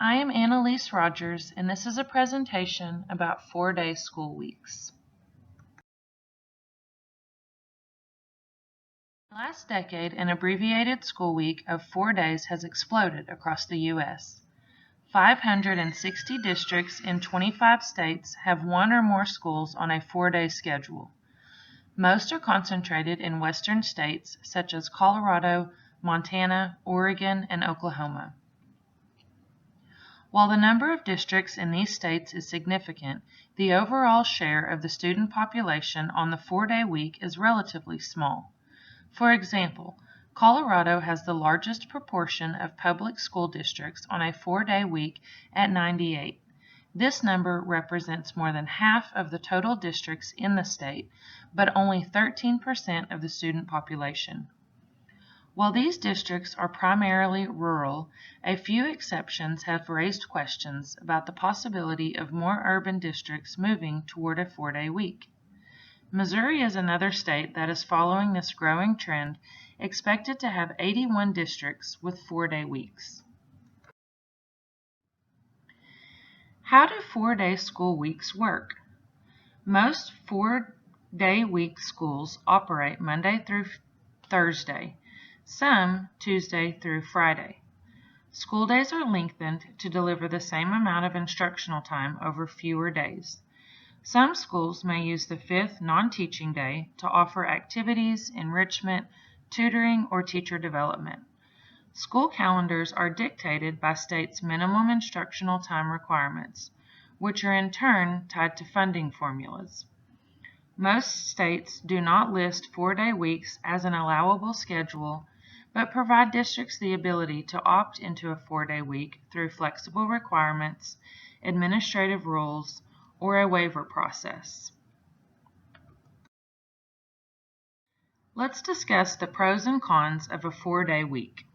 I am Annalise Rogers, and this is a presentation about 4-day school weeks. Last decade, an abbreviated school week of 4 days has exploded across the U.S. 560 districts in 25 states have one or more schools on a 4-day schedule. Most are concentrated in western states such as Colorado, Montana, Oregon, and Oklahoma. While the number of districts in these states is significant, the overall share of the student population on the 4-day week is relatively small. For example, Colorado has the largest proportion of public school districts on a 4-day week at 98. This number represents more than half of the total districts in the state, but only 13% of the student population. While these districts are primarily rural, a few exceptions have raised questions about the possibility of more urban districts moving toward a 4-day week. Missouri is another state that is following this growing trend, expected to have 81 districts with 4-day weeks. How do 4-day school weeks work? Most 4-day week schools operate Monday through Thursday, some Tuesday through Friday. School days are lengthened to deliver the same amount of instructional time over fewer days. Some schools may use the 5th non-teaching day to offer activities, enrichment, tutoring, or teacher development. School calendars are dictated by states' minimum instructional time requirements, which are in turn tied to funding formulas. Most states do not list 4-day weeks as an allowable schedule, but provide districts the ability to opt into a 4-day week through flexible requirements, administrative rules, or a waiver process. Let's discuss the pros and cons of a 4-day week.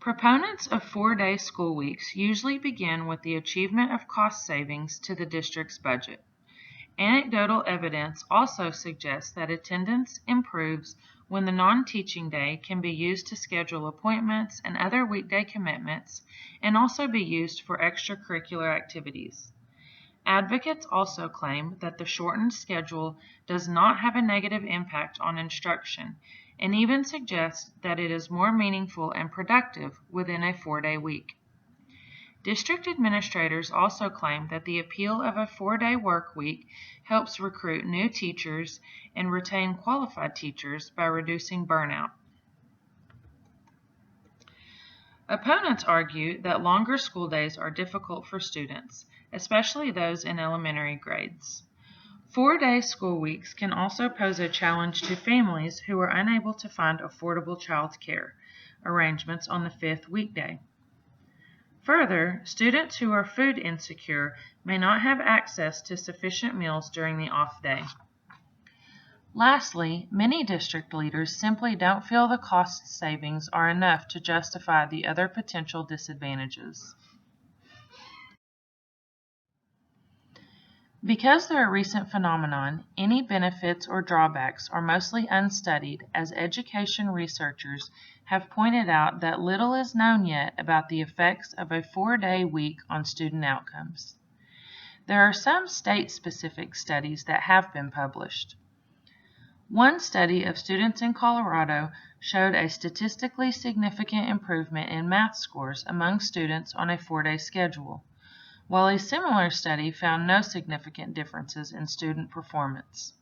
Proponents of 4-day school weeks usually begin with the achievement of cost savings to the district's budget. Anecdotal evidence also suggests that attendance improves when the non-teaching day can be used to schedule appointments and other weekday commitments, and also be used for extracurricular activities. Advocates also claim that the shortened schedule does not have a negative impact on instruction, and even suggest that it is more meaningful and productive within a 4-day week. District administrators also claim that the appeal of a 4-day work week helps recruit new teachers and retain qualified teachers by reducing burnout. Opponents argue that longer school days are difficult for students, especially those in elementary grades. 4-day school weeks can also pose a challenge to families who are unable to find affordable child care arrangements on the 5th weekday. Further, students who are food insecure may not have access to sufficient meals during the off day. Lastly, many district leaders simply don't feel the cost savings are enough to justify the other potential disadvantages. Because they're a recent phenomenon, any benefits or drawbacks are mostly unstudied, as education researchers have pointed out that little is known yet about the effects of a 4-day week on student outcomes. There are some state-specific studies that have been published. One study of students in Colorado showed a statistically significant improvement in math scores among students on a 4-day schedule, while a similar study found no significant differences in student performance.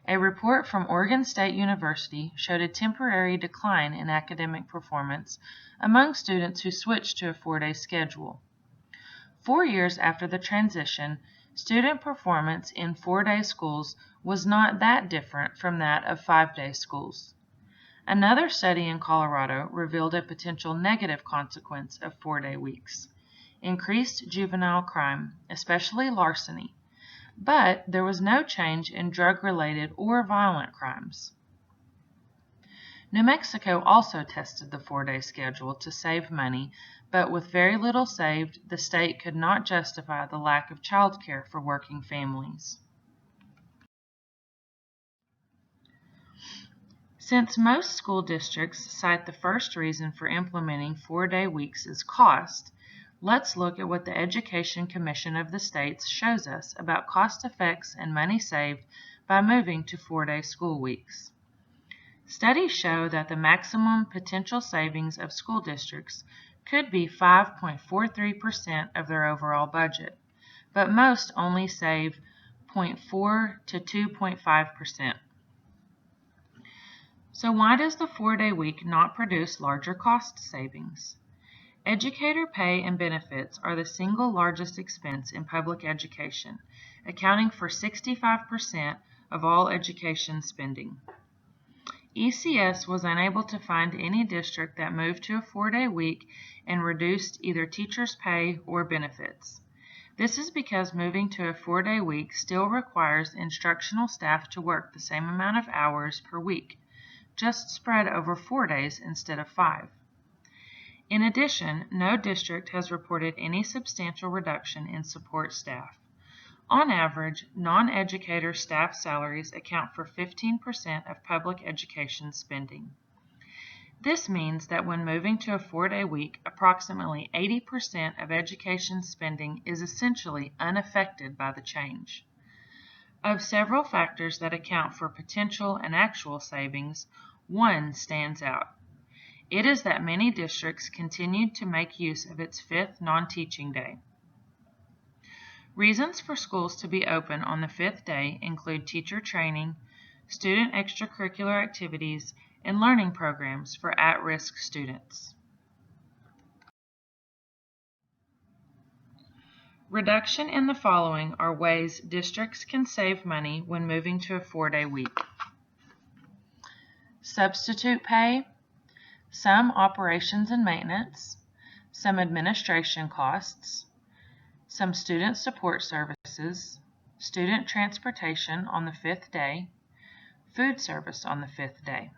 A report from Oregon State University showed a temporary decline in academic performance among students who switched to a 4-day schedule. 4 years after the transition, student performance in 4-day schools was not that different from that of 5-day schools. Another study in Colorado revealed a potential negative consequence of 4-day weeks: increased juvenile crime, especially larceny, but there was no change in drug-related or violent crimes. New Mexico also tested the 4-day schedule to save money, but with very little saved, the state could not justify the lack of child care for working families. Since most school districts cite the first reason for implementing 4-day weeks as cost, let's look at what the Education Commission of the states shows us about cost effects and money saved by moving to 4-day school weeks. Studies show that the maximum potential savings of school districts could be 5.43% of their overall budget, but most only save 0.4 to 2.5%. So why does the 4-day week not produce larger cost savings? Educator pay and benefits are the single largest expense in public education, accounting for 65% of all education spending. ECS was unable to find any district that moved to a 4-day week and reduced either teachers' pay or benefits. This is because moving to a 4-day week still requires instructional staff to work the same amount of hours per week, just spread over 4 days instead of 5. In addition, no district has reported any substantial reduction in support staff. On average, non-educator staff salaries account for 15% of public education spending. This means that when moving to a 4-day week, approximately 80% of education spending is essentially unaffected by the change. Of several factors that account for potential and actual savings, one stands out. It is that many districts continued to make use of its 5th non-teaching day. Reasons for schools to be open on the 5th day include teacher training, student extracurricular activities, and learning programs for at-risk students. Reduction in the following are ways districts can save money when moving to a 4-day week. Substitute pay, some operations and maintenance, some administration costs, some student support services, student transportation on the 5th day, food service on the 5th day.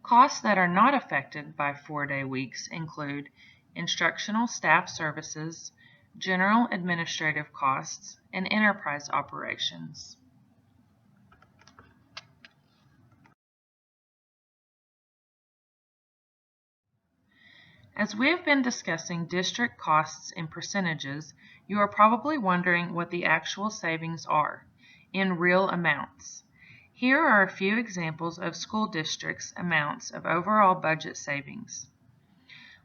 Costs that are not affected by 4-day weeks include instructional staff services, general administrative costs, and enterprise operations. As we have been discussing district costs in percentages, you are probably wondering what the actual savings are, in real amounts. Here are a few examples of school districts' amounts of overall budget savings.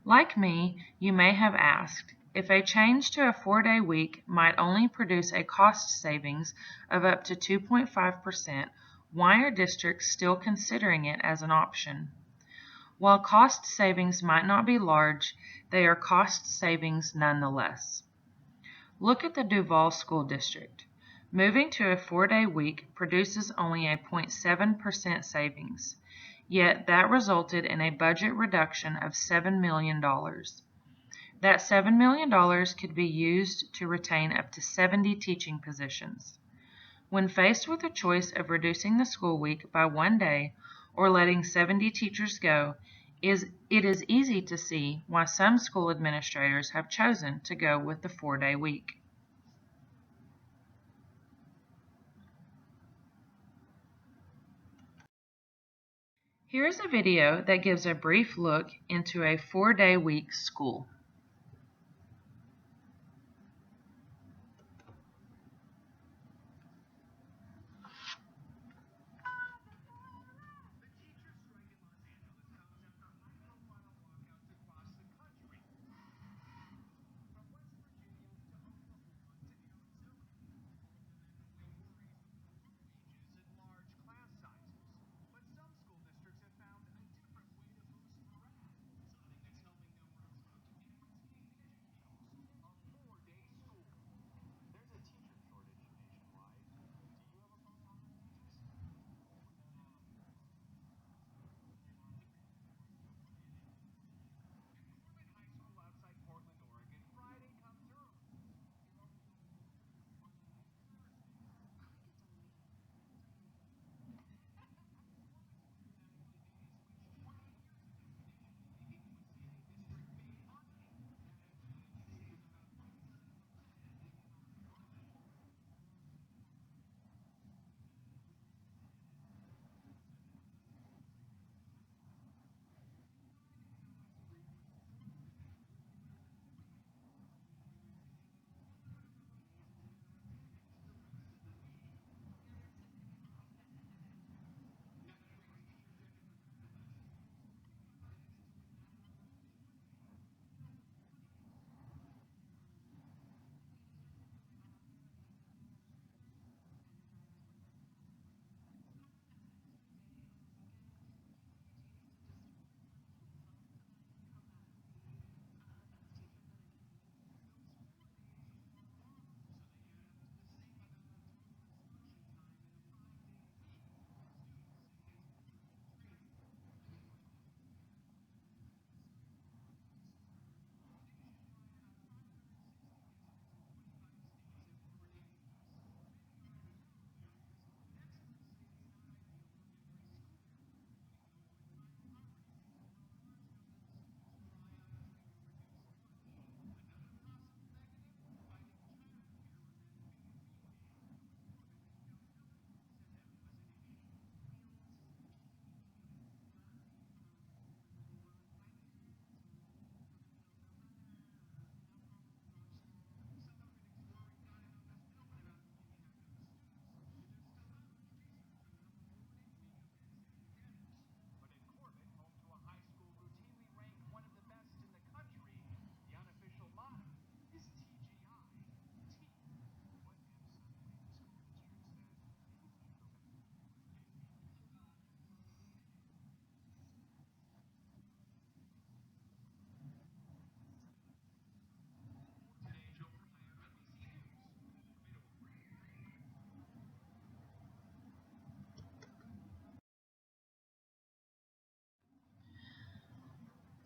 Like me, you may have asked, if a change to a 4-day week might only produce a cost savings of up to 2.5%, why are districts still considering it as an option? While cost savings might not be large, they are cost savings nonetheless. Look at the Duval School District. Moving to a 4-day week produces only a 0.7% savings, yet that resulted in a budget reduction of $7 million. That $7 million could be used to retain up to 70 teaching positions. When faced with a choice of reducing the school week by 1 day or letting 70 teachers go, it is easy to see why some school administrators have chosen to go with the 4-day week. Here is a video that gives a brief look into a 4-day week school.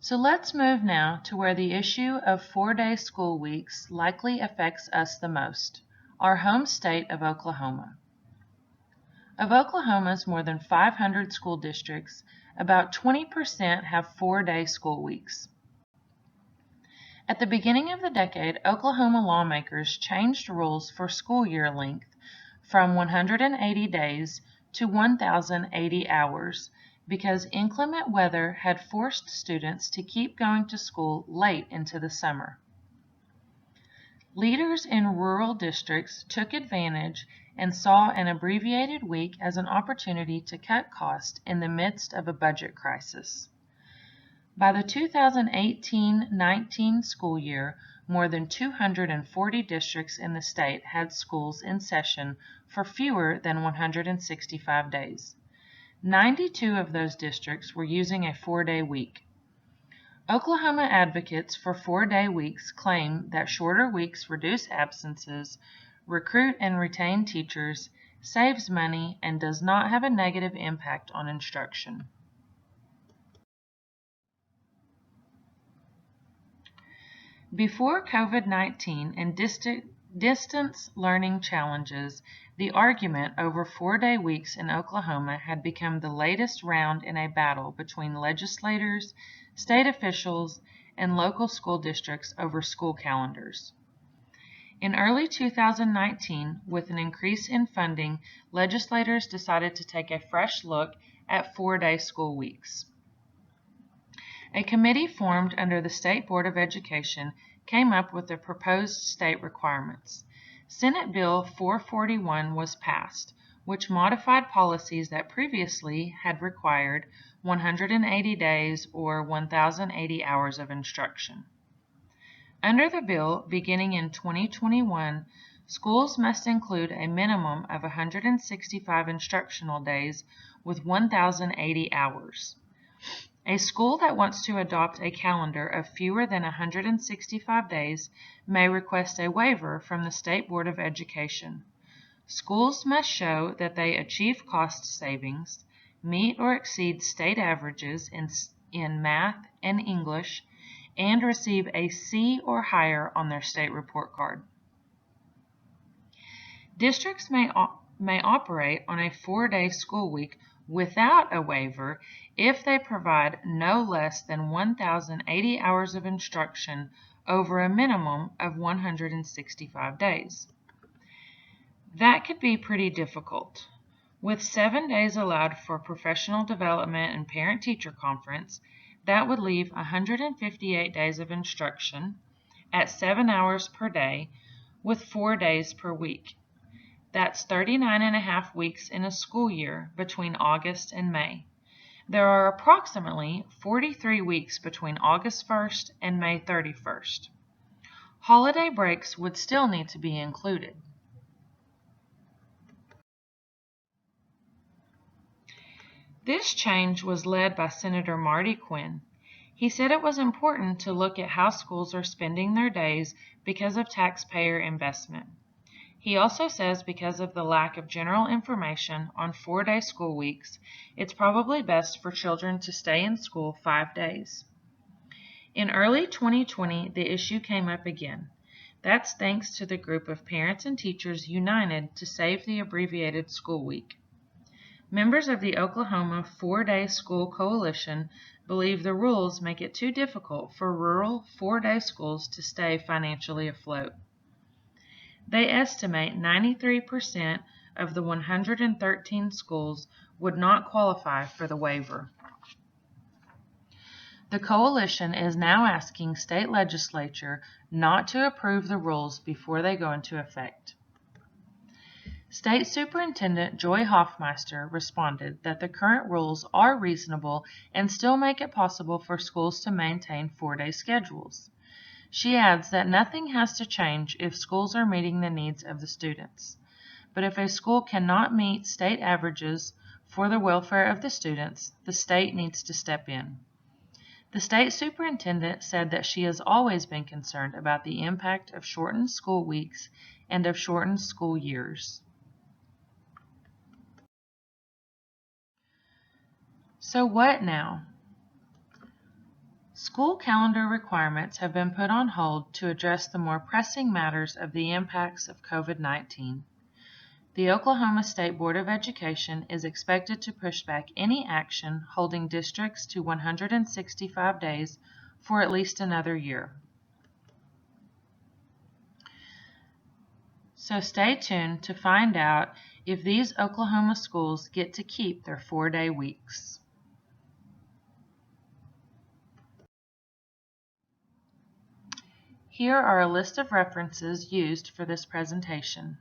So let's move now to where the issue of 4-day school weeks likely affects us the most, our home state of Oklahoma. Of Oklahoma's more than 500 school districts, about 20% have 4-day school weeks. At the beginning of the decade, Oklahoma lawmakers changed rules for school year length from 180 days to 1,080 hours because inclement weather had forced students to keep going to school late into the summer. Leaders in rural districts took advantage and saw an abbreviated week as an opportunity to cut costs in the midst of a budget crisis. By the 2018-19 school year, more than 240 districts in the state had schools in session for fewer than 165 days. 92 of those districts were using a 4-day week. Oklahoma advocates for 4-day weeks claim that shorter weeks reduce absences, recruit and retain teachers, saves money, and does not have a negative impact on instruction. Before COVID-19 and distance learning challenges, the argument over 4-day weeks in Oklahoma had become the latest round in a battle between legislators, state officials, and local school districts over school calendars. In early 2019, with an increase in funding, legislators decided to take a fresh look at 4-day school weeks. A committee formed under the State Board of Education came up with the proposed state requirements. Senate Bill 441 was passed, which modified policies that previously had required 180 days or 1,080 hours of instruction. Under the bill, beginning in 2021, schools must include a minimum of 165 instructional days with 1,080 hours. A school that wants to adopt a calendar of fewer than 165 days may request a waiver from the State Board of Education. Schools must show that they achieve cost savings, meet or exceed state averages in math and English, and receive a C or higher on their state report card. Districts may operate on a 4-day school week without a waiver if they provide no less than 1,080 hours of instruction over a minimum of 165 days. That could be pretty difficult. With 7 days allowed for professional development and parent-teacher conference, that would leave 158 days of instruction at 7 hours per day with 4 days per week. That's 39.5 weeks in a school year between August and May. There are approximately 43 weeks between August 1st and May 31st. Holiday breaks would still need to be included. This change was led by Senator Marty Quinn. He said it was important to look at how schools are spending their days because of taxpayer investment. He also says because of the lack of general information on 4-day school weeks, it's probably best for children to stay in school 5 days. In early 2020, the issue came up again. That's thanks to the group of parents and teachers united to save the abbreviated school week. Members of the Oklahoma 4-Day School Coalition believe the rules make it too difficult for rural 4-day schools to stay financially afloat. They estimate 93% of the 113 schools would not qualify for the waiver. The coalition is now asking state legislature not to approve the rules before they go into effect. State Superintendent Joy Hoffmeister responded that the current rules are reasonable and still make it possible for schools to maintain 4-day schedules. She adds that nothing has to change if schools are meeting the needs of the students. But if a school cannot meet state averages for the welfare of the students, the state needs to step in. The state superintendent said that she has always been concerned about the impact of shortened school weeks and of shortened school years. So what now? School calendar requirements have been put on hold to address the more pressing matters of the impacts of COVID-19. The Oklahoma State Board of Education is expected to push back any action holding districts to 165 days for at least another year. So stay tuned to find out if these Oklahoma schools get to keep their 4-day weeks. Here are a list of references used for this presentation.